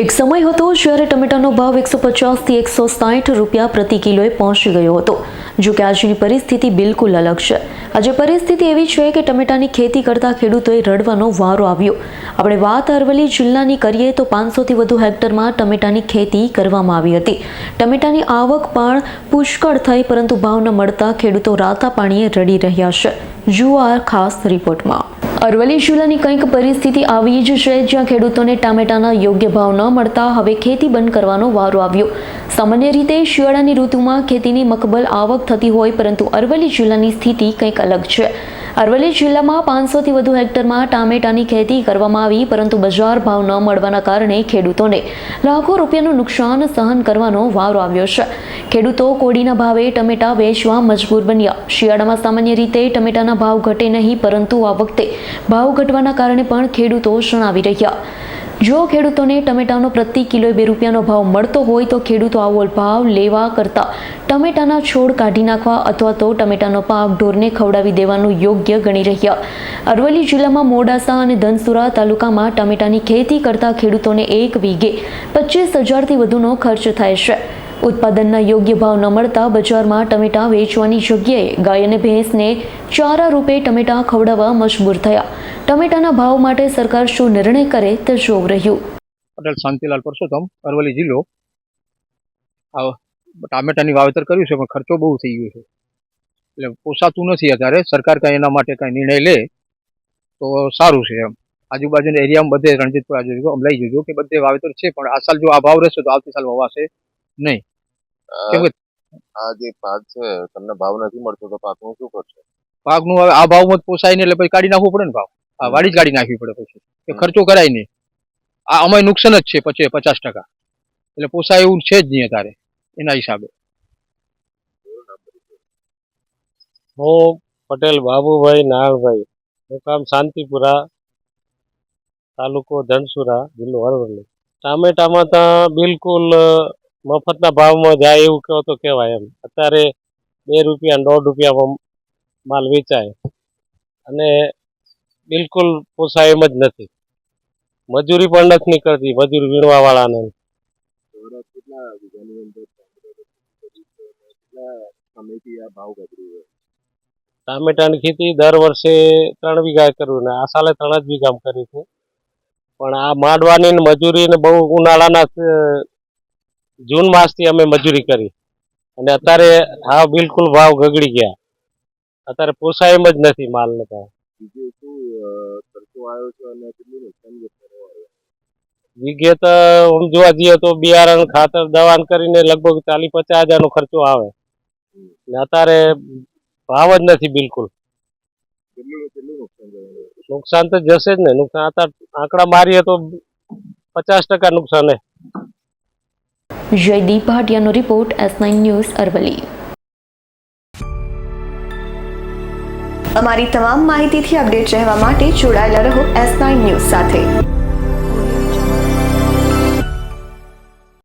એક સમય હતો જ્યારે ટમેટાનો ભાવ 150 થી 160 રૂપિયા પ્રતિ કિલોએ પહોંચી ગયો હતો. જો કે આજની પરિસ્થિતિ બિલકુલ અલગ છે. આજે પરિસ્થિતિ એવી છે કે ટમેટાની ખેતી કરતા ખેડૂતોએ રડવાનો વારો આવ્યો. આપણે વાત અરવલ્લી જિલ્લાની કરીએ તો 500 થી વધુ હેક્ટરમાં ટમેટાની ખેતી કરવામાં આવી હતી. ટમેટાની આવક પણ પુષ્કળ થઈ, પરંતુ ભાવ ન મળતા ખેડૂતો રાતા પાણીએ રડી રહ્યા છે. જુઓ આ ખાસ રિપોર્ટમાં. અરવલ્લી જિલ્લાની કંઈક પરિસ્થિતિ આવી જ છે, જ્યાં ખેડૂતોને ટામેટાના યોગ્ય ભાવ ન મળતા હવે ખેતી બંધ કરવાનો વારો આવ્યો. સામાન્ય રીતે શિયાળાની ઋતુમાં ખેતીની મકબલ આવક થતી હોય, પરંતુ અરવલ્લી જિલ્લાની સ્થિતિ કંઈક અલગ છે. અરવલ્લી જિલ્લામાં 500 થી વધુ હેક્ટરમાં ટામેટાની ખેતી કરવામાં આવી, પરંતુ બજાર ભાવ ન મળવાના કારણે ખેડૂતોને લાખો રૂપિયાનું નુકસાન સહન કરવાનો વારો આવ્યો છે. ખેડૂતો કોડીના ભાવે ટમેટા વેચવા મજબૂર બન્યા. શિયાળામાં સામાન્ય રીતે ટમેટાના ભાવ ઘટે નહીં, પરંતુ આ વખતે ભાવ ઘટવાના કારણે પણ ખેડૂતો જણાવી રહ્યા. જો ખેડૂતોને ટમેટાનો પ્રતિ કિલો 2 રૂપિયાનો ભાવ મળતો હોય તો ખેડૂતો આવો ભાવ લેવા કરતા ટમેટાના છોડ કાઢી નાખવા અથવા તો ટમેટાનો પાક ઢોરને ખવડાવી દેવાનું યોગ્ય ગણી રહ્યા. અરવલ્લી જિલ્લામાં મોડાસા અને ધનસુરા તાલુકામાં ટમેટાની ખેતી કરતા ખેડૂતોને 1 વીઘે 25,000થી વધુનો ખર્ચ થાય છે. ઉત્પાદનના યોગ્ય ભાવ ન મળતા બજારમાં ટમેટા વેચવાની જગ્યાએ ગાય અને ભેંસને ચારા રૂપે ટમેટા ખવડાવવા મજબૂર થયા. ટમેટાના ભાવ માટે સરકાર શું નિર્ણય કરે તે જોવું રહ્યું. પટેલ શાંતિલાલ પરસોત્તમ, અરવલ્લી જિલ્લો. ટામેટાની વાવેતર કર્યું છે, પણ ખર્ચો બહુ થઈ ગયો છે, એટલે પોસાતું નથી. અત્યારે સરકાર કાંઈ એના માટે કાંઈ નિર્ણય લે તો સારું છે. એમ આજુબાજુના એરિયામાં બધે રણજીતપુરા જોજો, અમલાઈ જોજો કે બધે વાવેતર છે, પણ આ સાલ જો આ ભાવ રહેશે તો આવતી સાલ વવાશે નહીં. કેમ કે આ જે પાક છે તમને ભાવ નથી મળતો તો પાકનું શું કરશો? પાકનું હવે આ ભાવમાં પોસાય ને એટલે પછી કાઢી નાખવું પડે ને ભાવ. આ વાડી જ કાઢી નાખવી પડે, પછી એ ખર્ચો કરાય નહીં. આ અમાય નુકસાન જ છે 50%, એટલે પોસાય એવું છે જ નહીં અત્યારે એના હિસાબે. હું પટેલ બાબુભાઈ નારણભાઈ, મુકામ શાંતિપુરા, તાલુકો ધનસુરા, જિલ્લો અરવલ્લી. ટામેટામાં તો બિલકુલ મફતના ભાવમાં જાય એવું કહો તો કહેવાય. એમ અત્યારે 2 રૂપિયા 1.5 રૂપિયામાં માલ વેચાય અને બિલકુલ પોસાય એમ જ નથી. મજૂરી પણ નથી નીકળતી, મજૂરી વીણવા વાળાને. ટામેટાની ખેતી દર વર્ષે 3 વીઘા કર્યું ને આ સાલે 3 જ વીઘામાં કરી છે. પણ આ માંડવાની મજૂરી ને બહુ ઉનાળાના જૂન માસથી અમે મજૂરી કરી અને અત્યારે હા બિલકુલ ભાવ ગગડી ગયા. અત્યારે પોસાય એમ જ નથી માલને ભાવ. વીઘે તો આમ જોવા જઈએ તો બિયારણ ખાતર દવાન કરીને લગભગ 40-50 હજારનો ખર્ચો આવે ને અત્યારે ભાવ જ નથી બિલકુલ. નુકસાન તો જશે જ ને. નુકસાન અત્યારે આંકડા મારીએ તો 50% નુકસાન. જયદીપ ભાટિયાનો રિપોર્ટ, S9 ન્યૂઝ, અરવલ્લી. અમારી તમામ માહિતીથી અપડેટ રહેવા માટે જોડાયેલા રહો S9 ન્યૂઝ સાથે.